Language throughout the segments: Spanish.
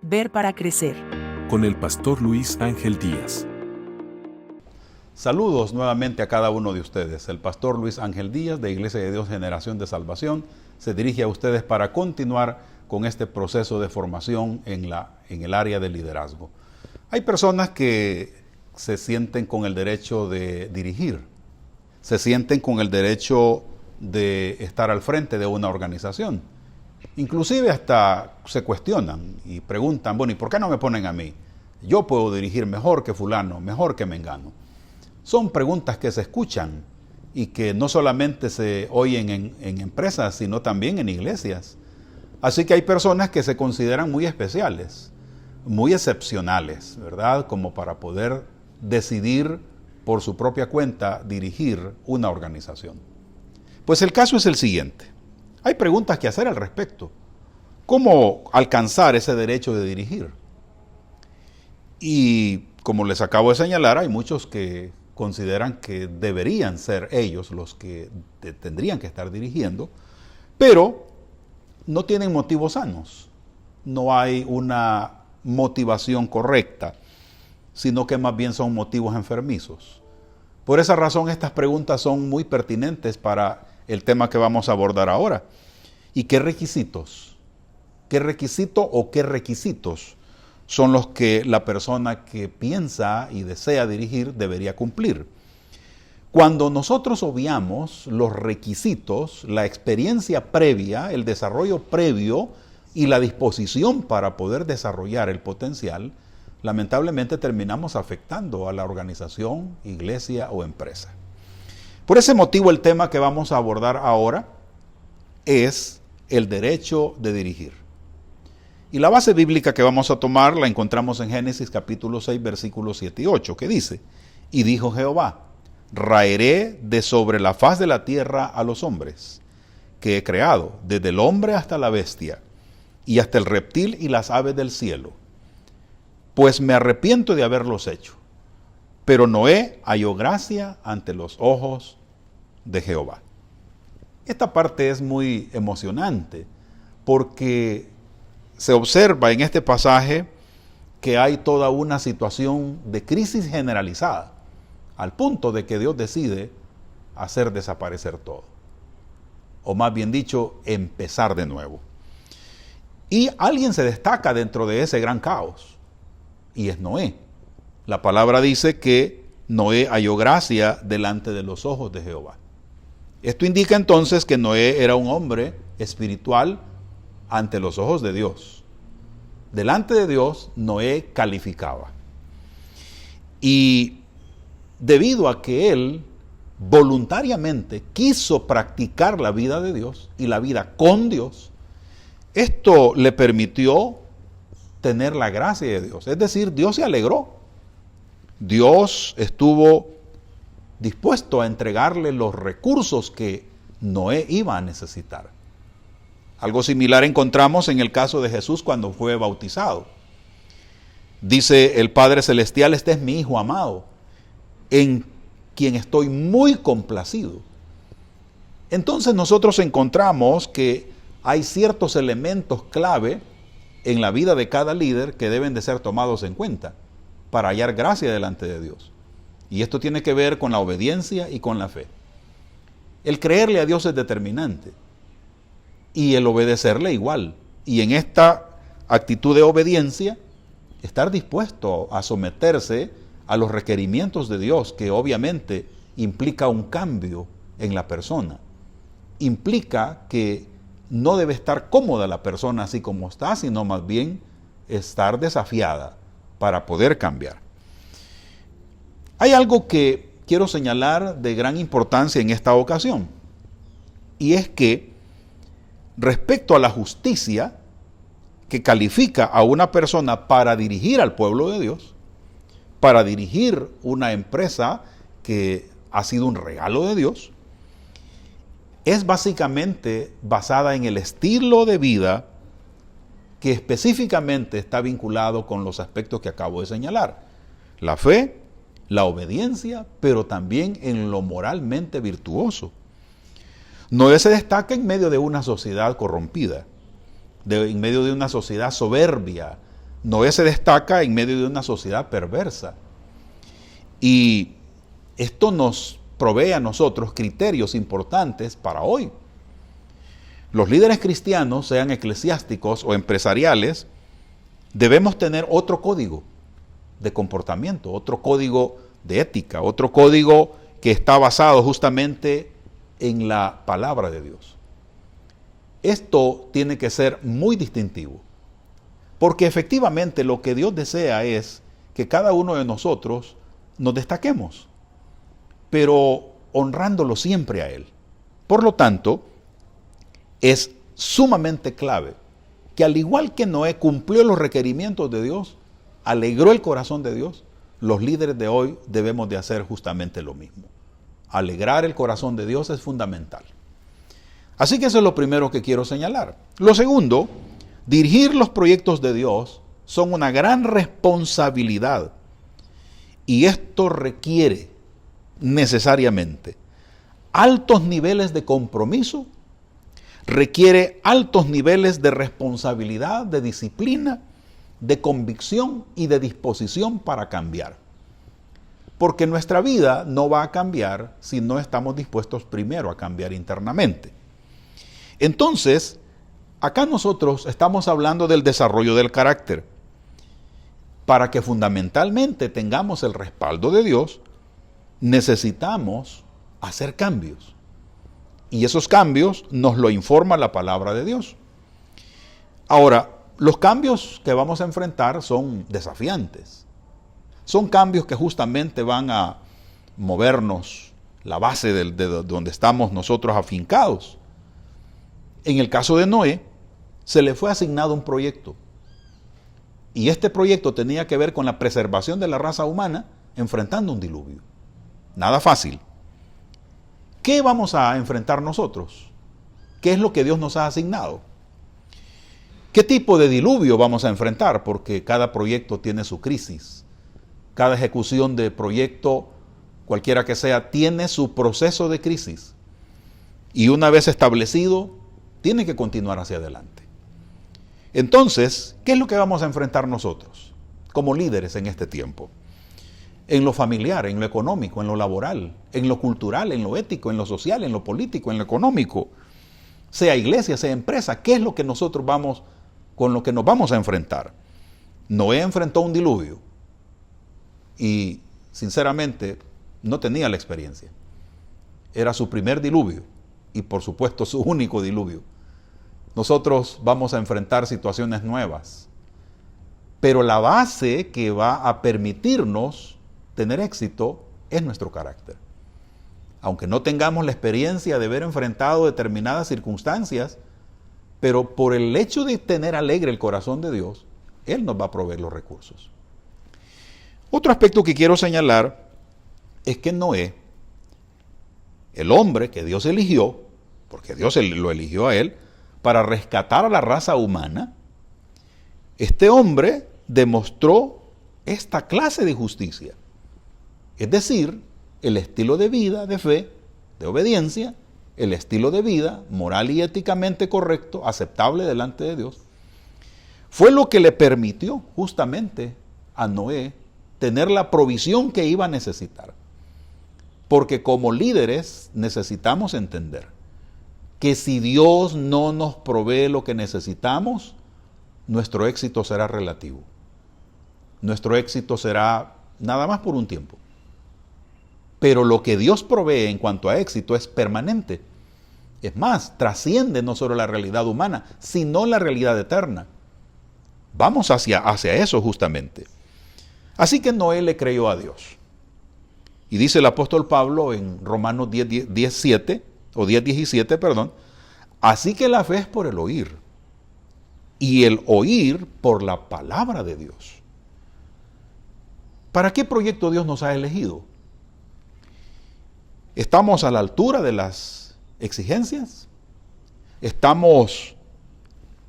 Ver para crecer. Con el pastor Luis Ángel Díaz. Saludos nuevamente a cada uno de ustedes. El pastor Luis Ángel Díaz de Iglesia de Dios Generación de Salvación se dirige a ustedes para continuar con este proceso de formación en el área de liderazgo. Hay personas que se sienten con el derecho de dirigir, se sienten con el derecho de estar al frente de una organización. Inclusive hasta se cuestionan y preguntan, bueno, ¿y por qué no me ponen a mí? Yo puedo dirigir mejor que fulano, mejor que mengano. Son preguntas que se escuchan y que no solamente se oyen en empresas, sino también en iglesias. Así que hay personas que se consideran muy especiales, muy excepcionales, ¿verdad? Como para poder decidir por su propia cuenta dirigir una organización. Pues el caso es el siguiente. Hay preguntas que hacer al respecto. ¿Cómo alcanzar ese derecho de dirigir? Y como les acabo de señalar, hay muchos que consideran que deberían ser ellos los que tendrían que estar dirigiendo, pero no tienen motivos sanos. No hay una motivación correcta, sino que más bien son motivos enfermizos. Por esa razón, estas preguntas son muy pertinentes para el tema que vamos a abordar ahora. ¿Y qué requisitos? ¿Qué requisito o qué requisitos son los que la persona que piensa y desea dirigir debería cumplir? Cuando nosotros obviamos los requisitos, la experiencia previa, el desarrollo previo y la disposición para poder desarrollar el potencial, lamentablemente terminamos afectando a la organización, iglesia o empresa. Por ese motivo, el tema que vamos a abordar ahora es el derecho de dirigir. Y la base bíblica que vamos a tomar la encontramos en Génesis capítulo 6, versículos 7 y 8, que dice: Y dijo Jehová, raeré de sobre la faz de la tierra a los hombres, que he creado, desde el hombre hasta la bestia, y hasta el reptil y las aves del cielo, pues me arrepiento de haberlos hecho. Pero Noé halló gracia ante los ojos de Jehová. Esta parte es muy emocionante porque se observa en este pasaje que hay toda una situación de crisis generalizada, al punto de que Dios decide hacer desaparecer todo. O más bien dicho, empezar de nuevo. Y alguien se destaca dentro de ese gran caos, y es Noé. La palabra dice que Noé halló gracia delante de los ojos de Jehová. Esto indica entonces que Noé era un hombre espiritual ante los ojos de Dios. Delante de Dios, Noé calificaba. Y debido a que él voluntariamente quiso practicar la vida de Dios y la vida con Dios, esto le permitió tener la gracia de Dios. Es decir, Dios se alegró. Dios estuvo dispuesto a entregarle los recursos que Noé iba a necesitar. Algo similar encontramos en el caso de Jesús cuando fue bautizado. Dice el Padre Celestial: este es mi Hijo amado, en quien estoy muy complacido. Entonces nosotros encontramos que hay ciertos elementos clave en la vida de cada líder que deben de ser tomados en cuenta para hallar gracia delante de Dios. Y esto tiene que ver con la obediencia y con la fe. El creerle a Dios es determinante y el obedecerle igual. Y en esta actitud de obediencia, estar dispuesto a someterse a los requerimientos de Dios, que obviamente implica un cambio en la persona. Implica que no debe estar cómoda la persona así como está, sino más bien estar desafiada para poder cambiar. Hay algo que quiero señalar de gran importancia en esta ocasión, y es que respecto a la justicia que califica a una persona para dirigir al pueblo de Dios, para dirigir una empresa que ha sido un regalo de Dios, es básicamente basada en el estilo de vida que específicamente está vinculado con los aspectos que acabo de señalar: la fe, la obediencia, pero también en lo moralmente virtuoso. Noé se destaca en medio de una sociedad corrompida, en medio de una sociedad soberbia, Noé se destaca en medio de una sociedad perversa. Y esto nos provee a nosotros criterios importantes para hoy. Los líderes cristianos, sean eclesiásticos o empresariales, debemos tener otro código de comportamiento, otro código de ética, otro código que está basado justamente en la palabra de Dios. Esto tiene que ser muy distintivo, porque efectivamente lo que Dios desea es que cada uno de nosotros nos destaquemos, pero honrándolo siempre a Él. Por lo tanto, es sumamente clave que al igual que Noé cumplió los requerimientos de Dios, alegró el corazón de Dios, los líderes de hoy debemos de hacer justamente lo mismo. Alegrar el corazón de Dios es fundamental. Así que eso es lo primero que quiero señalar. Lo segundo, dirigir los proyectos de Dios son una gran responsabilidad. Y esto requiere necesariamente altos niveles de compromiso, requiere altos niveles de responsabilidad, de disciplina, de convicción y de disposición para cambiar. Porque nuestra vida no va a cambiar si no estamos dispuestos primero a cambiar internamente. Entonces, acá nosotros estamos hablando del desarrollo del carácter. Para que fundamentalmente tengamos el respaldo de Dios, necesitamos hacer cambios. Y esos cambios nos lo informa la palabra de Dios. Ahora, los cambios que vamos a enfrentar son desafiantes. Son cambios que justamente van a movernos la base de donde estamos nosotros afincados. En el caso de Noé, se le fue asignado un proyecto. Y este proyecto tenía que ver con la preservación de la raza humana enfrentando un diluvio. Nada fácil. ¿Qué vamos a enfrentar nosotros? ¿Qué es lo que Dios nos ha asignado? ¿Qué tipo de diluvio vamos a enfrentar? Porque cada proyecto tiene su crisis. Cada ejecución de proyecto, cualquiera que sea, tiene su proceso de crisis. Y una vez establecido, tiene que continuar hacia adelante. Entonces, ¿qué es lo que vamos a enfrentar nosotros como líderes en este tiempo? En lo familiar, en lo económico, en lo laboral, en lo cultural, en lo ético, en lo social, en lo político, en lo económico, sea iglesia, sea empresa, ¿qué es lo que nosotros con lo que nos vamos a enfrentar? Noé enfrentó un diluvio y sinceramente no tenía la experiencia. Era su primer diluvio y por supuesto su único diluvio. Nosotros vamos a enfrentar situaciones nuevas, pero la base que va a permitirnos tener éxito es nuestro carácter. Aunque no tengamos la experiencia de haber enfrentado determinadas circunstancias, pero por el hecho de tener alegre el corazón de Dios, Él nos va a proveer los recursos. Otro aspecto que quiero señalar es que Noé, el hombre que Dios eligió, porque Dios lo eligió a él, para rescatar a la raza humana, este hombre demostró esta clase de justicia. Es decir, el estilo de vida de fe, de obediencia, el estilo de vida moral y éticamente correcto, aceptable delante de Dios, fue lo que le permitió justamente a Noé tener la provisión que iba a necesitar. Porque como líderes necesitamos entender que si Dios no nos provee lo que necesitamos, nuestro éxito será relativo. Nuestro éxito será nada más por un tiempo. Pero lo que Dios provee en cuanto a éxito es permanente. Es más, trasciende no solo la realidad humana, sino la realidad eterna. Vamos hacia eso justamente. Así que Noé le creyó a Dios. Y dice el apóstol Pablo en Romanos 10:17, o 10:17, perdón, así que la fe es por el oír, y el oír por la palabra de Dios. ¿Para qué proyecto Dios nos ha elegido? ¿Estamos a la altura de las exigencias? ¿Estamos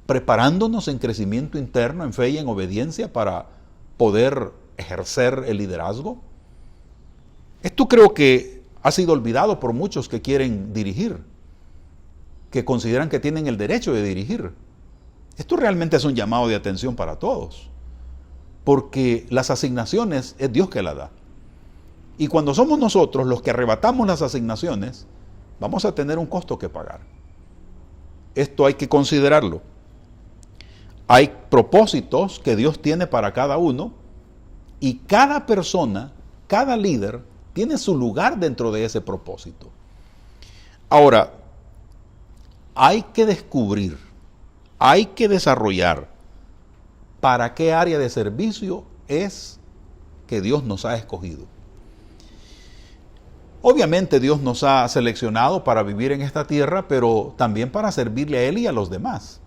preparándonos en crecimiento interno, en fe y en obediencia para poder ejercer el liderazgo? Esto creo que ha sido olvidado por muchos que quieren dirigir, que consideran que tienen el derecho de dirigir. Esto realmente es un llamado de atención para todos. porque las asignaciones es Dios que las da. Y cuando somos nosotros los que arrebatamos las asignaciones, vamos a tener un costo que pagar. Esto hay que considerarlo. Hay propósitos que Dios tiene para cada uno y cada persona, cada líder, tiene su lugar dentro de ese propósito. Ahora, hay que descubrir, hay que desarrollar para qué área de servicio es que Dios nos ha escogido. Obviamente Dios nos ha seleccionado para vivir en esta tierra, pero también para servirle a Él y a los demás.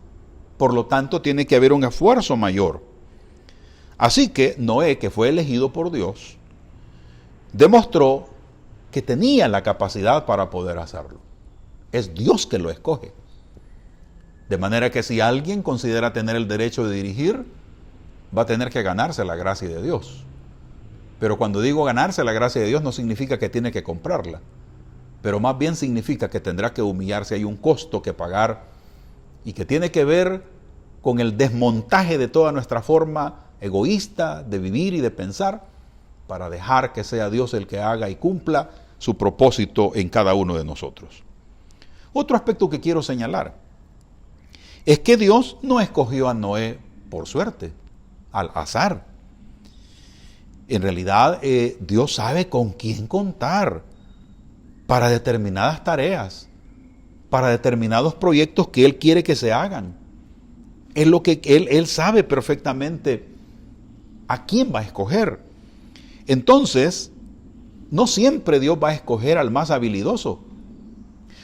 Por lo tanto, tiene que haber un esfuerzo mayor. Así que Noé, que fue elegido por Dios, demostró que tenía la capacidad para poder hacerlo. Es Dios que lo escoge. De manera que si alguien considera tener el derecho de dirigir, va a tener que ganarse la gracia de Dios. Pero cuando digo ganarse la gracia de Dios no significa que tiene que comprarla, pero más bien significa que tendrá que humillarse, hay un costo que pagar y que tiene que ver con el desmontaje de toda nuestra forma egoísta de vivir y de pensar para dejar que sea Dios el que haga y cumpla su propósito en cada uno de nosotros. Otro aspecto que quiero señalar es que Dios no escogió a Noé por suerte, al azar. En realidad, Dios sabe con quién contar para determinadas tareas, para determinados proyectos que Él quiere que se hagan. Es lo que Él sabe perfectamente a quién va a escoger. Entonces, no siempre Dios va a escoger al más habilidoso.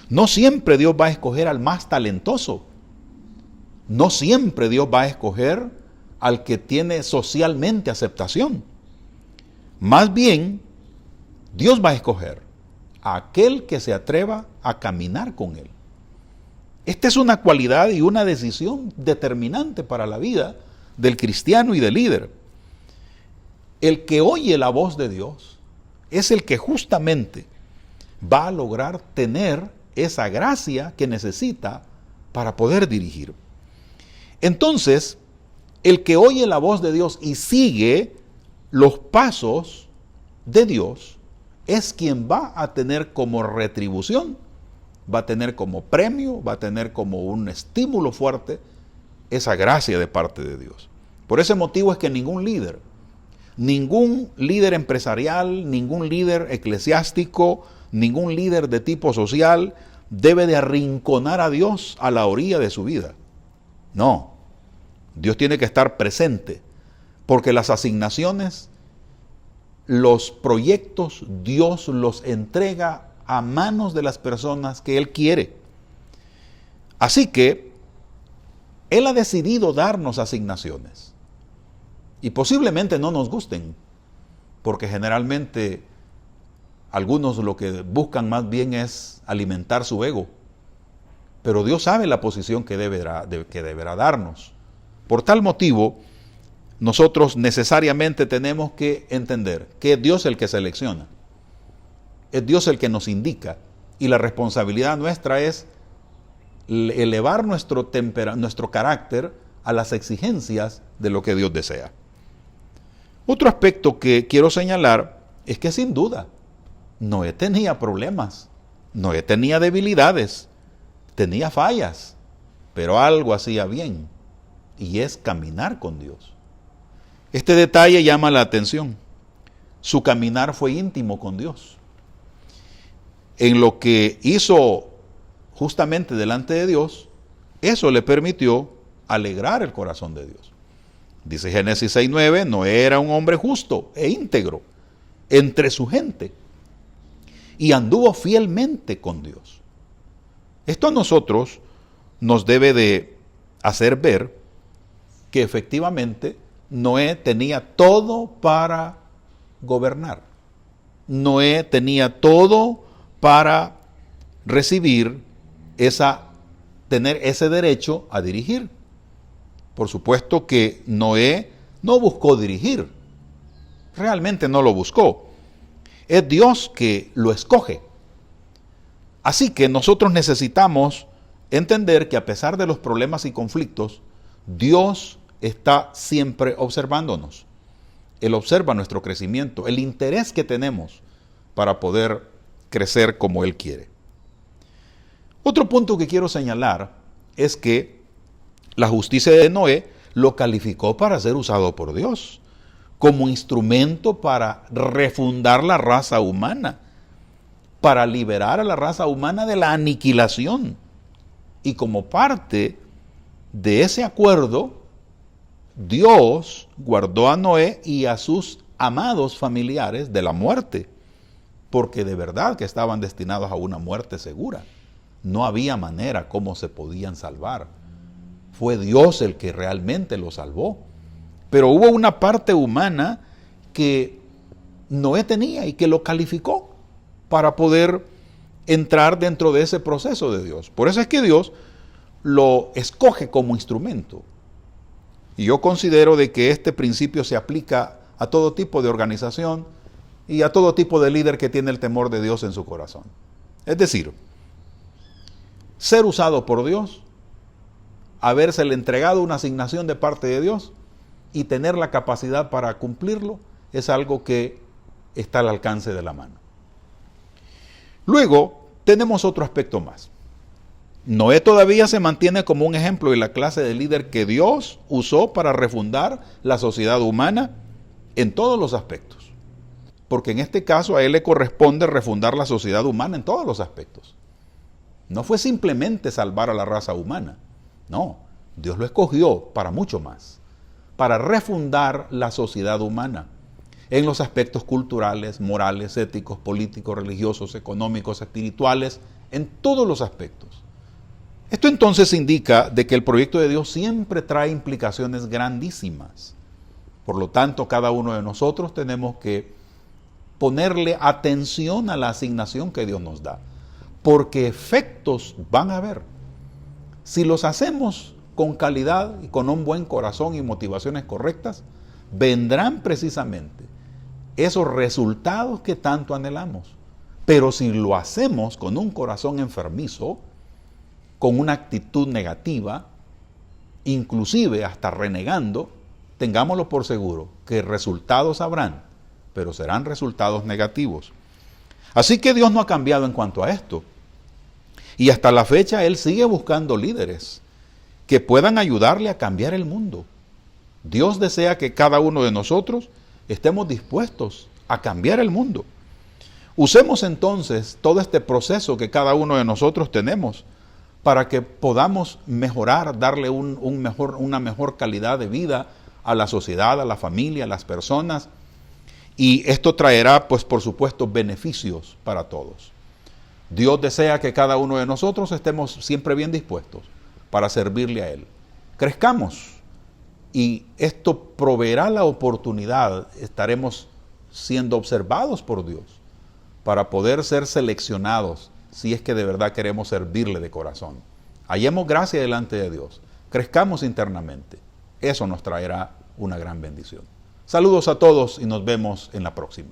No siempre Dios va a escoger al más talentoso. No siempre Dios va a escoger al que tiene socialmente aceptación. Más bien, Dios va a escoger a aquel que se atreva a caminar con Él. Esta es una cualidad y una decisión determinante para la vida del cristiano y del líder. El que oye la voz de Dios es el que justamente va a lograr tener esa gracia que necesita para poder dirigir. Entonces, el que oye la voz de Dios y sigue los pasos de Dios es quien va a tener como retribución, va a tener como premio, va a tener como un estímulo fuerte esa gracia de parte de Dios. Por ese motivo es que ningún líder empresarial, ningún líder eclesiástico, ningún líder de tipo social debe de arrinconar a Dios a la orilla de su vida. No, Dios tiene que estar presente. Porque las asignaciones, los proyectos, Dios los entrega a manos de las personas que Él quiere. Así que Él ha decidido darnos asignaciones. Y posiblemente no nos gusten, porque generalmente algunos lo que buscan más bien es alimentar su ego. Pero Dios sabe la posición que deberá darnos. Por tal motivo, nosotros necesariamente tenemos que entender que es Dios el que selecciona, es Dios el que nos indica y la responsabilidad nuestra es elevar nuestro carácter a las exigencias de lo que Dios desea. Otro aspecto que quiero señalar es que sin duda Noé tenía problemas, Noé tenía debilidades, tenía fallas, pero algo hacía bien y es caminar con Dios. Este detalle llama la atención. Su caminar fue íntimo con Dios. En lo que hizo justamente delante de Dios, eso le permitió alegrar el corazón de Dios. Dice Génesis 6:9, Noé era un hombre justo e íntegro entre su gente y anduvo fielmente con Dios. Esto a nosotros nos debe de hacer ver que efectivamente Noé tenía todo para gobernar. Noé tenía todo para tener ese derecho a dirigir. Por supuesto que Noé no buscó dirigir. Realmente no lo buscó. Es Dios que lo escoge. Así que nosotros necesitamos entender que a pesar de los problemas y conflictos, Dios está siempre observándonos. Él observa nuestro crecimiento, el interés que tenemos para poder crecer como Él quiere. Otro punto que quiero señalar es que la justicia de Noé lo calificó para ser usado por Dios como instrumento para refundar la raza humana, para liberar a la raza humana de la aniquilación. Y como parte de ese acuerdo, Dios guardó a Noé y a sus amados familiares de la muerte, porque de verdad que estaban destinados a una muerte segura. No había manera cómo se podían salvar. Fue Dios el que realmente los salvó. Pero hubo una parte humana que Noé tenía y que lo calificó para poder entrar dentro de ese proceso de Dios. Por eso es que Dios lo escoge como instrumento. Y yo considero de que este principio se aplica a todo tipo de organización y a todo tipo de líder que tiene el temor de Dios en su corazón. Es decir, ser usado por Dios, habérsele entregado una asignación de parte de Dios y tener la capacidad para cumplirlo es algo que está al alcance de la mano. Luego, tenemos otro aspecto más. Noé todavía se mantiene como un ejemplo de la clase de líder que Dios usó para refundar la sociedad humana en todos los aspectos. Porque en este caso a él le corresponde refundar la sociedad humana en todos los aspectos. No fue simplemente salvar a la raza humana. No, Dios lo escogió para mucho más. Para refundar la sociedad humana en los aspectos culturales, morales, éticos, políticos, religiosos, económicos, espirituales, en todos los aspectos. Esto entonces indica de que el proyecto de Dios siempre trae implicaciones grandísimas. Por lo tanto, cada uno de nosotros tenemos que ponerle atención a la asignación que Dios nos da, porque efectos van a haber. Si los hacemos con calidad y con un buen corazón y motivaciones correctas, vendrán precisamente esos resultados que tanto anhelamos. Pero si lo hacemos con un corazón enfermizo, con una actitud negativa, inclusive hasta renegando, tengámoslo por seguro que resultados habrán, pero serán resultados negativos. Así que Dios no ha cambiado en cuanto a esto. Y hasta la fecha Él sigue buscando líderes que puedan ayudarle a cambiar el mundo. Dios desea que cada uno de nosotros estemos dispuestos a cambiar el mundo. Usemos entonces todo este proceso que cada uno de nosotros tenemos para que podamos mejorar, darle una mejor calidad de vida a la sociedad, a la familia, a las personas. Y esto traerá, pues por supuesto, beneficios para todos. Dios desea que cada uno de nosotros estemos siempre bien dispuestos para servirle a Él. Crezcamos y esto proveerá la oportunidad, estaremos siendo observados por Dios para poder ser seleccionados si es que de verdad queremos servirle de corazón. Hallemos gracia delante de Dios, crezcamos internamente, eso nos traerá una gran bendición. Saludos a todos y nos vemos en la próxima.